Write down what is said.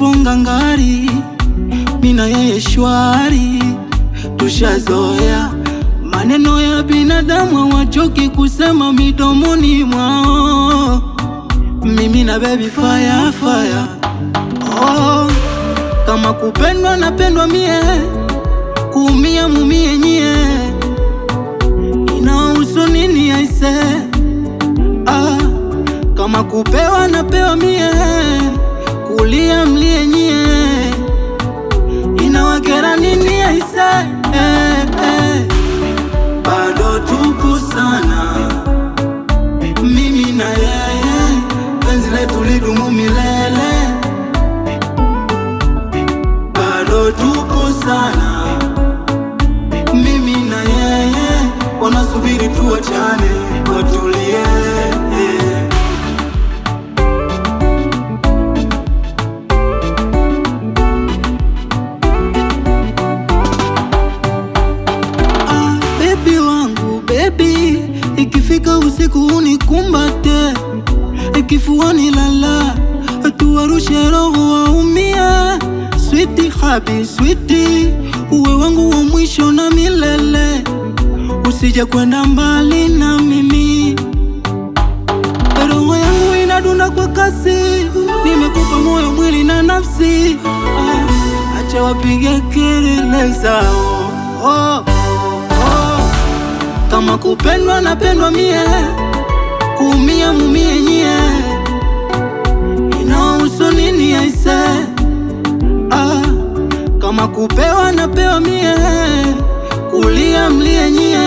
tupo ngangari, mina yeye shwari, tushazoea maneno ya binadamu hawachoki kusema midomoni mwao. Mimi na baby fire fire, oh, kama kupendwa napendwa mie, kuumia mumie nyie, inahusu nini aise? Kama kupewa napewa mie, kulia mlie nyie, inawakera nini aise? Bado tupo sana mimi na yeye, penzi letu lidumu milele. Bado tupo sana mimi na yeye, wanasubiri tuachane watulie. Baby wangu baby, ikifika usiku unikumbate, ikifuani lala, tuwarushe roho waumia. Sweetie habi sweetie, uwe wangu wa mwisho na milele, usije kwenda mbali na mimi. Roho yangu inadunda kwa kasi, nimekupa moyo mwili na nafsi, acha wapige kelele zao. Kama kupendwa napendwa mie, kuumia mumie nyie, inahusu nini aise? Kama kupewa napewa mie, kulia mlie nyie,